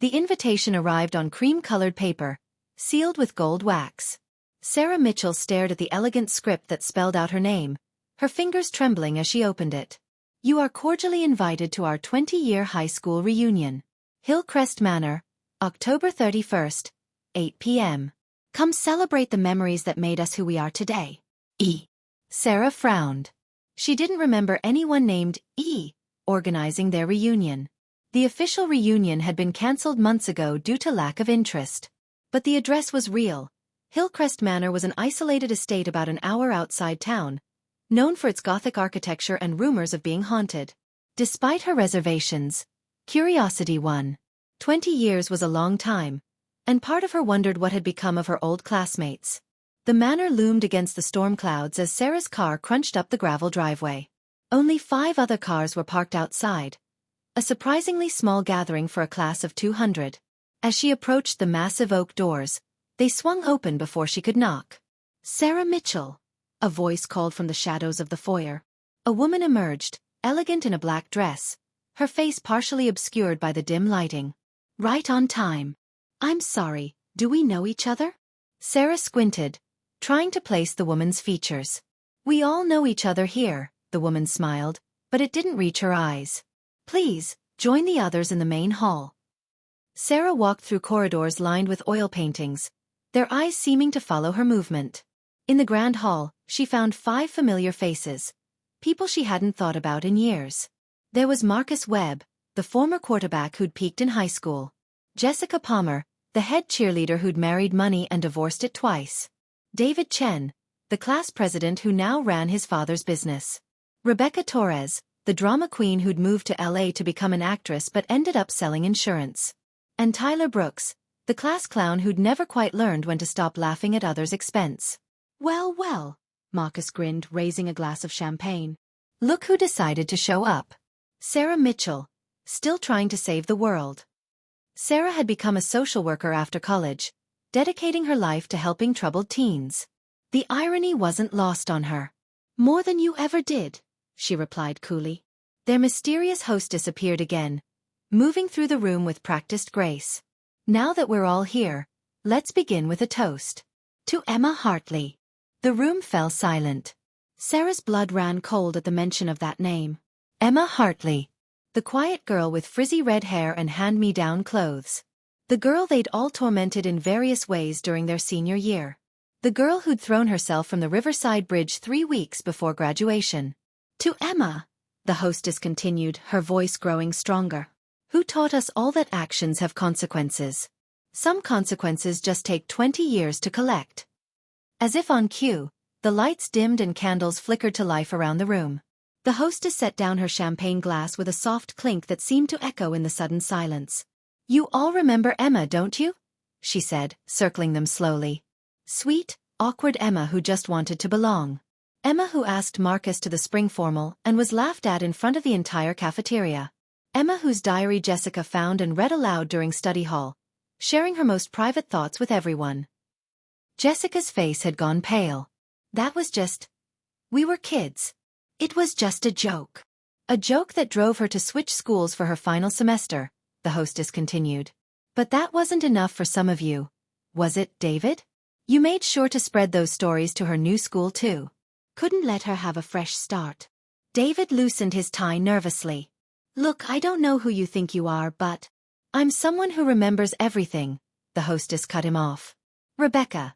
The invitation arrived on cream-colored paper, sealed with gold wax. Sarah Mitchell stared at the elegant script that spelled out her name, her fingers trembling as she opened it. You are cordially invited to our 20-year high school reunion. Hillcrest Manor, October 31st, 8 p.m. Come celebrate the memories that made us who we are today. E. Sarah frowned. She didn't remember anyone named E. organizing their reunion. The official reunion had been cancelled months ago due to lack of interest. But the address was real. Hillcrest Manor was an isolated estate about an hour outside town, known for its Gothic architecture and rumors of being haunted. Despite her reservations, curiosity won. 20 years was a long time, and part of her wondered what had become of her old classmates. The manor loomed against the storm clouds as Sarah's car crunched up the gravel driveway. Only 5 other cars were parked outside, a surprisingly small gathering for a class of 200. As she approached the massive oak doors, they swung open before she could knock. Sarah Mitchell, a voice called from the shadows of the foyer. A woman emerged, elegant in a black dress, her face partially obscured by the dim lighting. Right on time. I'm sorry, do we know each other? Sarah squinted, trying to place the woman's features. We all know each other here, the woman smiled, but it didn't reach her eyes. Please, join the others in the main hall. Sarah walked through corridors lined with oil paintings, their eyes seeming to follow her movement. In the grand hall, she found 5 familiar faces, people she hadn't thought about in years. There was Marcus Webb, the former quarterback who'd peaked in high school. Jessica Palmer, the head cheerleader who'd married money and divorced it twice. David Chen, the class president who now ran his father's business. Rebecca Torres, the drama queen who'd moved to LA to become an actress but ended up selling insurance. And Tyler Brooks, the class clown who'd never quite learned when to stop laughing at others' expense. Well, well, Marcus grinned, raising a glass of champagne. Look who decided to show up. Sarah Mitchell, still trying to save the world. Sarah had become a social worker after college, dedicating her life to helping troubled teens. The irony wasn't lost on her. More than you ever did, she replied coolly. Their mysterious hostess appeared again, moving through the room with practiced grace. Now that we're all here, let's begin with a toast. To Emma Hartley. The room fell silent. Sarah's blood ran cold at the mention of that name. Emma Hartley. The quiet girl with frizzy red hair and hand-me-down clothes. The girl they'd all tormented in various ways during their senior year. The girl who'd thrown herself from the Riverside Bridge 3 weeks before graduation. To Emma, the hostess continued, her voice growing stronger. Who taught us all that actions have consequences. Some consequences just take 20 years to collect. As if on cue, the lights dimmed and candles flickered to life around the room. The hostess set down her champagne glass with a soft clink that seemed to echo in the sudden silence. You all remember Emma, don't you? She said, circling them slowly. Sweet, awkward Emma who just wanted to belong. Emma who asked Marcus to the spring formal and was laughed at in front of the entire cafeteria. Emma whose diary Jessica found and read aloud during study hall, sharing her most private thoughts with everyone. Jessica's face had gone pale. That was just... We were kids. It was just a joke. A joke that drove her to switch schools for her final semester, the hostess continued. But that wasn't enough for some of you. Was it, David? You made sure to spread those stories to her new school too. Couldn't let her have a fresh start. David loosened his tie nervously. Look, I don't know who you think you are, but... I'm someone who remembers everything, the hostess cut him off. Rebecca,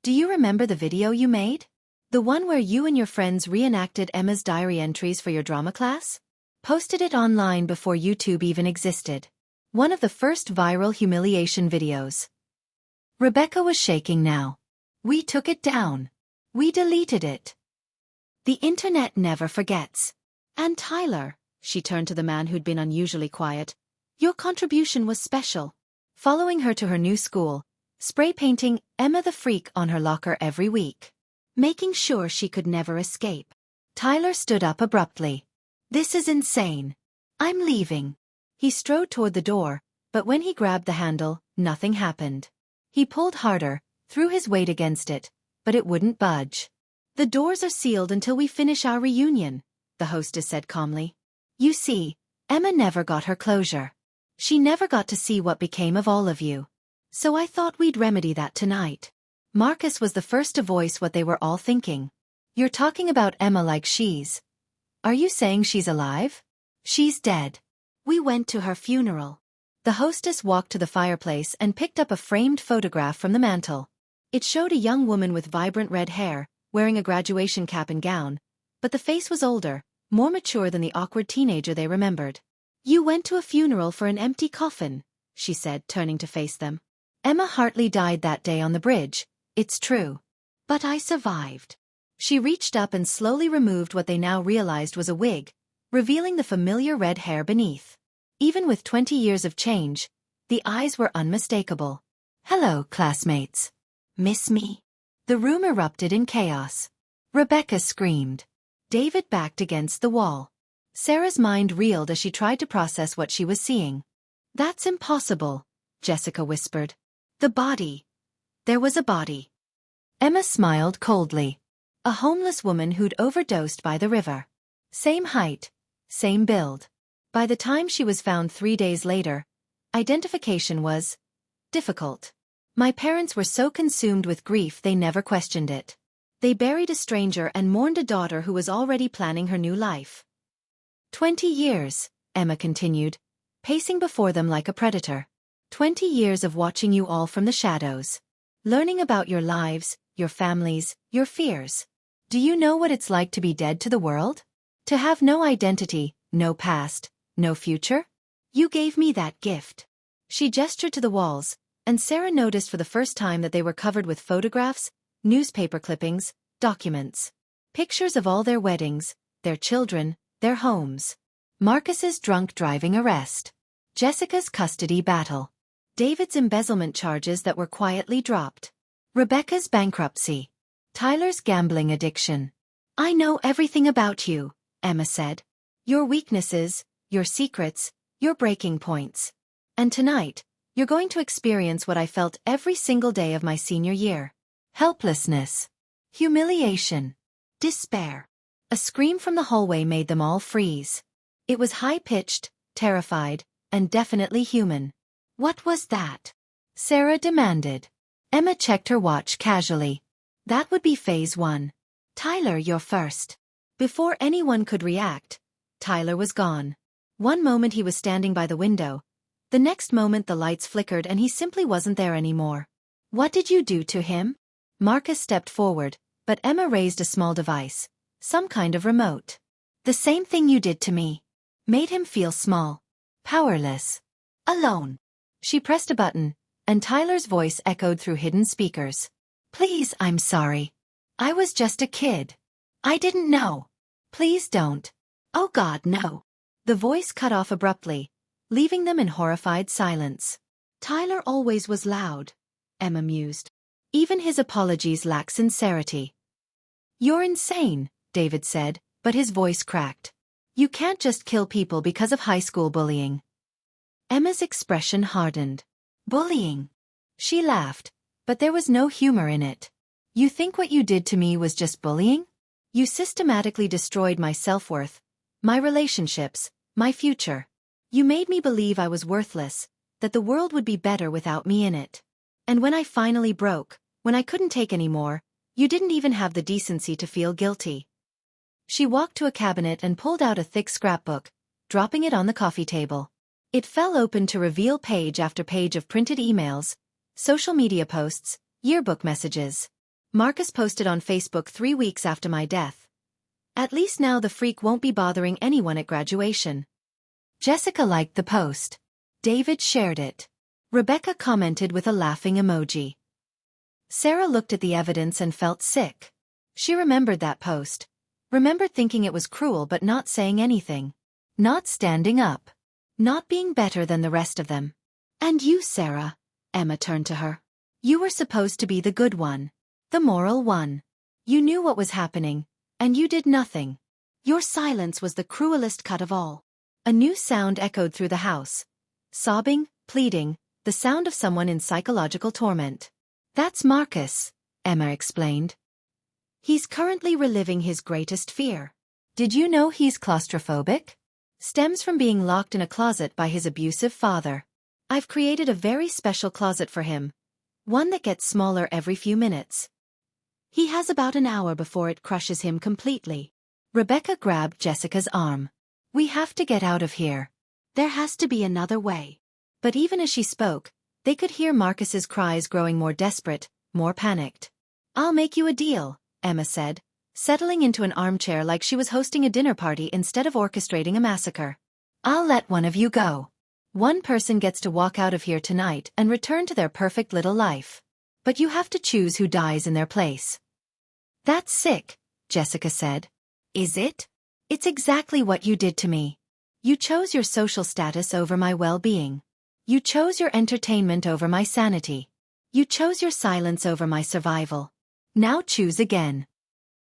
do you remember the video you made? The one where you and your friends reenacted Emma's diary entries for your drama class? Posted it online before YouTube even existed. One of the first viral humiliation videos. Rebecca was shaking now. We took it down. We deleted it. The internet never forgets. And Tyler, she turned to the man who'd been unusually quiet, your contribution was special. Following her to her new school, spray painting Emma the Freak on her locker every week. Making sure she could never escape. Tyler stood up abruptly. This is insane. I'm leaving. He strode toward the door, but when he grabbed the handle, nothing happened. He pulled harder, threw his weight against it, but it wouldn't budge. The doors are sealed until we finish our reunion, the hostess said calmly. You see, Emma never got her closure. She never got to see what became of all of you. So I thought we'd remedy that tonight. Marcus was the first to voice what they were all thinking. You're talking about Emma like she's... Are you saying she's alive? She's dead. We went to her funeral. The hostess walked to the fireplace and picked up a framed photograph from the mantel. It showed a young woman with vibrant red hair, wearing a graduation cap and gown, but the face was older, more mature than the awkward teenager they remembered. You went to a funeral for an empty coffin, she said, turning to face them. Emma Hartley died that day on the bridge, it's true. But I survived. She reached up and slowly removed what they now realized was a wig, revealing the familiar red hair beneath. Even with 20 years of change, the eyes were unmistakable. Hello, classmates. Miss me? The room erupted in chaos. Rebecca screamed. David backed against the wall. Sarah's mind reeled as she tried to process what she was seeing. That's impossible, Jessica whispered. The body. There was a body. Emma smiled coldly. A homeless woman who'd overdosed by the river. Same height, same build. By the time she was found 3 days later, identification was difficult. My parents were so consumed with grief they never questioned it. They buried a stranger and mourned a daughter who was already planning her new life. 20 years, Emma continued, pacing before them like a predator. 20 years of watching you all from the shadows. Learning about your lives, your families, your fears. Do you know what it's like to be dead to the world? To have no identity, no past, no future? You gave me that gift. She gestured to the walls, and Sarah noticed for the first time that they were covered with photographs, newspaper clippings, documents. Pictures of all their weddings, their children, their homes. Marcus's drunk driving arrest. Jessica's custody battle. David's embezzlement charges that were quietly dropped. Rebecca's bankruptcy. Tyler's gambling addiction. I know everything about you, Emma said. Your weaknesses, your secrets, your breaking points. And tonight, you're going to experience what I felt every single day of my senior year. Helplessness. Humiliation. Despair. A scream from the hallway made them all freeze. It was high-pitched, terrified, and definitely human. What was that? Sarah demanded. Emma checked her watch casually. That would be phase 1. Tyler, you're first. Before anyone could react, Tyler was gone. One moment he was standing by the window. The next moment the lights flickered and he simply wasn't there anymore. What did you do to him? Marcus stepped forward, but Emma raised a small device. Some kind of remote. The same thing you did to me. Made him feel small. Powerless. Alone. She pressed a button, and Tyler's voice echoed through hidden speakers. Please, I'm sorry. I was just a kid. I didn't know. Please don't. Oh God, no. The voice cut off abruptly, leaving them in horrified silence. Tyler always was loud, Emma mused. Even his apologies lack sincerity. You're insane, David said, but his voice cracked. You can't just kill people because of high school bullying. Emma's expression hardened. Bullying. She laughed, but there was no humor in it. You think what you did to me was just bullying? You systematically destroyed my self-worth, my relationships, my future. You made me believe I was worthless, that the world would be better without me in it. And when I finally broke, when I couldn't take any more, you didn't even have the decency to feel guilty. She walked to a cabinet and pulled out a thick scrapbook, dropping it on the coffee table. It fell open to reveal page after page of printed emails, social media posts, yearbook messages. Marcus posted on Facebook 3 weeks after my death. At least now the freak won't be bothering anyone at graduation. Jessica liked the post. David shared it. Rebecca commented with a laughing emoji. Sarah looked at the evidence and felt sick. She remembered that post. Remembered thinking it was cruel but not saying anything. Not standing up. Not being better than the rest of them. And you, Sarah, Emma turned to her. You were supposed to be the good one. The moral one. You knew what was happening, and you did nothing. Your silence was the cruelest cut of all. A new sound echoed through the house. Sobbing, pleading, the sound of someone in psychological torment. That's Marcus, Emma explained. He's currently reliving his greatest fear. Did you know he's claustrophobic? Stems from being locked in a closet by his abusive father. I've created a very special closet for him. One that gets smaller every few minutes. He has about an hour before it crushes him completely. Rebecca grabbed Jessica's arm. We have to get out of here. There has to be another way. But even as she spoke, they could hear Marcus's cries growing more desperate, more panicked. I'll make you a deal, Emma said, settling into an armchair like she was hosting a dinner party instead of orchestrating a massacre. I'll let one of you go. One person gets to walk out of here tonight and return to their perfect little life. But you have to choose who dies in their place. That's sick, Jessica said. Is it? It's exactly what you did to me. You chose your social status over my well-being. You chose your entertainment over my sanity. You chose your silence over my survival. Now choose again.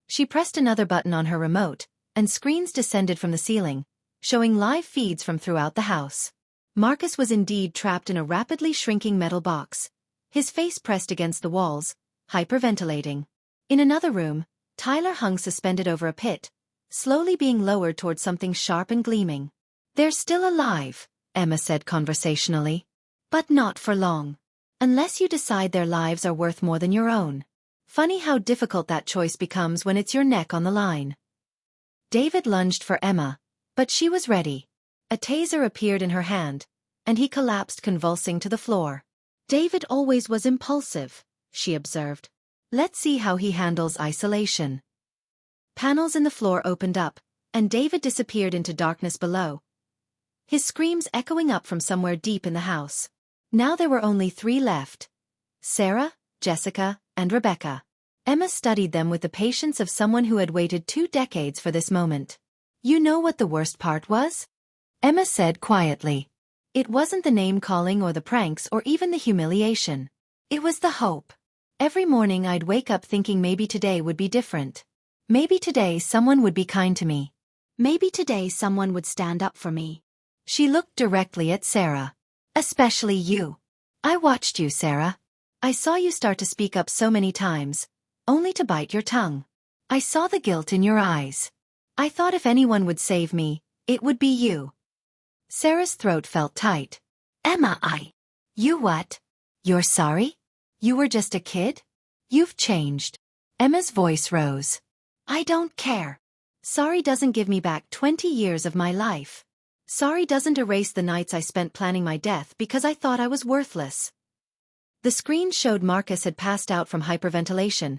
She pressed another button on her remote, and screens descended from the ceiling, showing live feeds from throughout the house. Marcus was indeed trapped in a rapidly shrinking metal box, his face pressed against the walls, hyperventilating. In another room, Tyler hung suspended over a pit, slowly being lowered toward something sharp and gleaming. They're still alive, Emma said conversationally. But not for long. Unless you decide their lives are worth more than your own. Funny how difficult that choice becomes when it's your neck on the line. David lunged for Emma, but she was ready. A taser appeared in her hand, and he collapsed convulsing to the floor. David always was impulsive, she observed. Let's see how he handles isolation. Panels in the floor opened up, and David disappeared into darkness below, his screams echoing up from somewhere deep in the house. Now there were only 3 left. Sarah, Jessica, and Rebecca. Emma studied them with the patience of someone who had waited 2 decades for this moment. You know what the worst part was? Emma said quietly. It wasn't the name-calling or the pranks or even the humiliation. It was the hope. Every morning I'd wake up thinking maybe today would be different. Maybe today someone would be kind to me. Maybe today someone would stand up for me. She looked directly at Sarah. Especially you. I watched you, Sarah. I saw you start to speak up so many times, only to bite your tongue. I saw the guilt in your eyes. I thought if anyone would save me, it would be you. Sarah's throat felt tight. Emma, You what? You're sorry? You were just a kid? You've changed. Emma's voice rose. I don't care. Sorry doesn't give me back 20 years of my life. Sorry doesn't erase the nights I spent planning my death because I thought I was worthless. The screen showed Marcus had passed out from hyperventilation,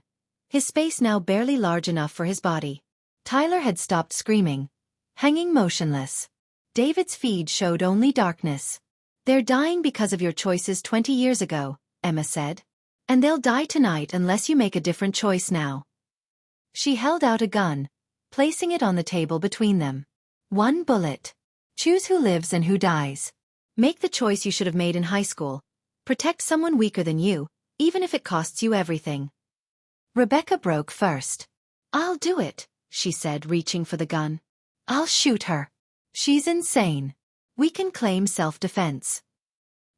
his space now barely large enough for his body. Tyler had stopped screaming, hanging motionless. David's feed showed only darkness. They're dying because of your choices 20 years ago, Emma said. And they'll die tonight unless you make a different choice now. She held out a gun, placing it on the table between them. 1 bullet. Choose who lives and who dies. Make the choice you should have made in high school. Protect someone weaker than you, even if it costs you everything. Rebecca broke first. I'll do it, she said, reaching for the gun. I'll shoot her. She's insane. We can claim self-defense.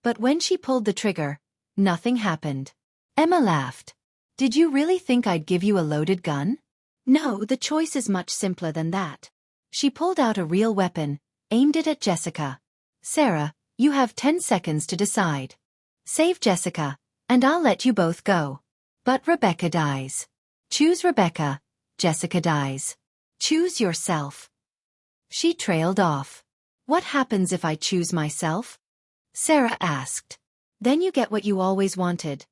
But when she pulled the trigger, nothing happened. Emma laughed. Did you really think I'd give you a loaded gun? No, the choice is much simpler than that. She pulled out a real weapon, aimed it at Jessica. Sarah, you have 10 seconds to decide. Save Jessica, and I'll let you both go. But Rebecca dies. Choose Rebecca. Jessica dies. Choose yourself. She trailed off. What happens if I choose myself? Sarah asked. Then you get what you always wanted.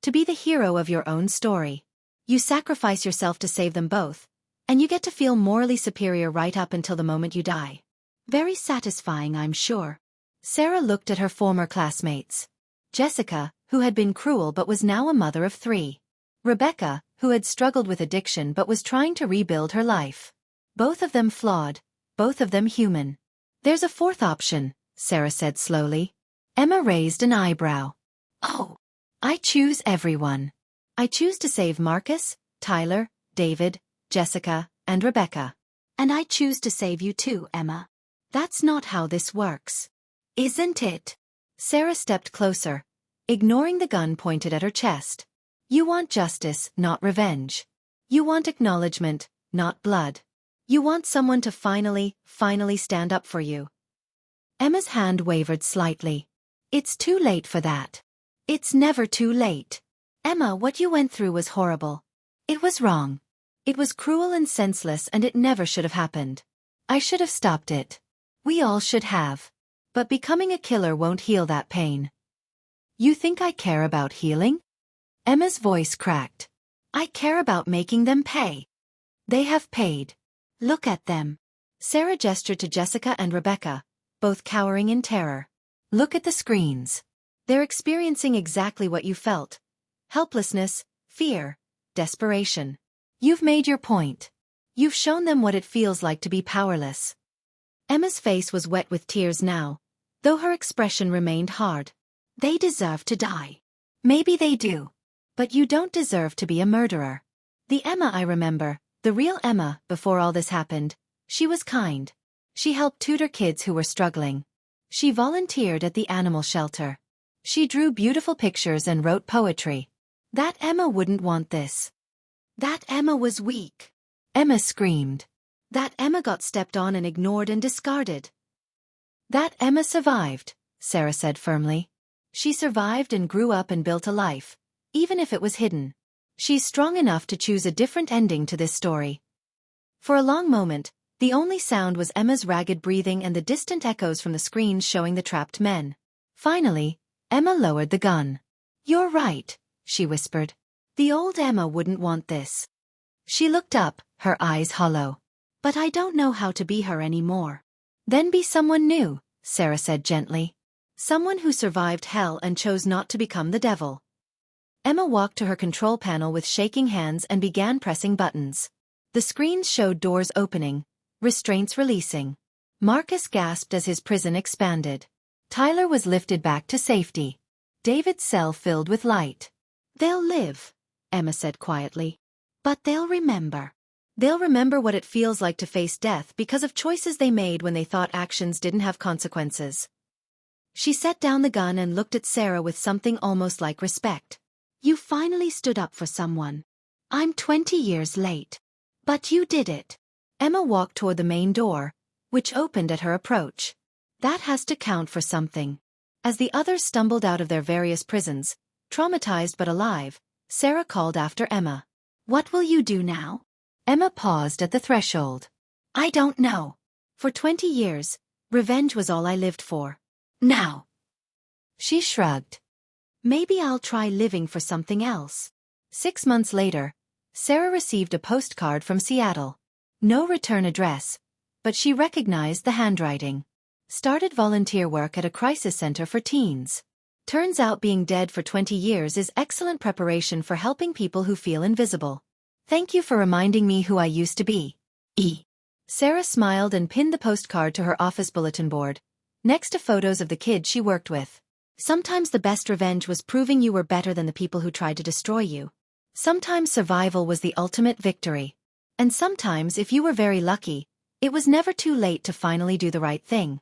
To be the hero of your own story. You sacrifice yourself to save them both, and you get to feel morally superior right up until the moment you die. Very satisfying, I'm sure. Sarah looked at her former classmates. Jessica, who had been cruel but was now a mother of 3. Rebecca, who had struggled with addiction but was trying to rebuild her life. Both of them flawed, both of them human. There's a 4th option, Sarah said slowly. Emma raised an eyebrow. Oh. I choose everyone. I choose to save Marcus, Tyler, David, Jessica, and Rebecca. And I choose to save you too, Emma. That's not how this works. Isn't it? Sarah stepped closer, ignoring the gun pointed at her chest. You want justice, not revenge. You want acknowledgement, not blood. You want someone to finally stand up for you. Emma's hand wavered slightly. It's too late for that. It's never too late. Emma, what you went through was horrible. It was wrong. It was cruel and senseless, and it never should have happened. I should have stopped it. We all should have. But becoming a killer won't heal that pain. You think I care about healing? Emma's voice cracked. I care about making them pay. They have paid. Look at them. Sarah gestured to Jessica and Rebecca, both cowering in terror. Look at the screens. They're experiencing exactly what you felt. Helplessness, fear, desperation. You've made your point. You've shown them what it feels like to be powerless. Emma's face was wet with tears now, though her expression remained hard. They deserve to die. Maybe they do. But you don't deserve to be a murderer. The Emma I remember, the real Emma, before all this happened, she was kind. She helped tutor kids who were struggling. She volunteered at the animal shelter. She drew beautiful pictures and wrote poetry. That Emma wouldn't want this. That Emma was weak. Emma screamed. That Emma got stepped on and ignored and discarded. That Emma survived, Sarah said firmly. She survived and grew up and built a life, even if it was hidden. She's strong enough to choose a different ending to this story. For a long moment, the only sound was Emma's ragged breathing and the distant echoes from the screens showing the trapped men. Finally, Emma lowered the gun. You're right, she whispered. The old Emma wouldn't want this. She looked up, her eyes hollow. But I don't know how to be her anymore. Then be someone new, Sarah said gently. Someone who survived hell and chose not to become the devil. Emma walked to her control panel with shaking hands and began pressing buttons. The screens showed doors opening, restraints releasing. Marcus gasped as his prison expanded. Tyler was lifted back to safety. David's cell filled with light. They'll live, Emma said quietly. But they'll remember. They'll remember what it feels like to face death because of choices they made when they thought actions didn't have consequences. She set down the gun and looked at Sarah with something almost like respect. You finally stood up for someone. I'm 20 years late. But you did it. Emma walked toward the main door, which opened at her approach. That has to count for something. As the others stumbled out of their various prisons, traumatized but alive, Sarah called after Emma. What will you do now? Emma paused at the threshold. I don't know. For 20 years, revenge was all I lived for. Now. She shrugged. Maybe I'll try living for something else. 6 months later, Sarah received a postcard from Seattle. No return address, but she recognized the handwriting. Started volunteer work at a crisis center for teens. Turns out being dead for 20 years is excellent preparation for helping people who feel invisible. Thank you for reminding me who I used to be. E. Sarah smiled and pinned the postcard to her office bulletin board, next to photos of the kids she worked with. Sometimes the best revenge was proving you were better than the people who tried to destroy you. Sometimes survival was the ultimate victory. And sometimes, if you were very lucky, it was never too late to finally do the right thing.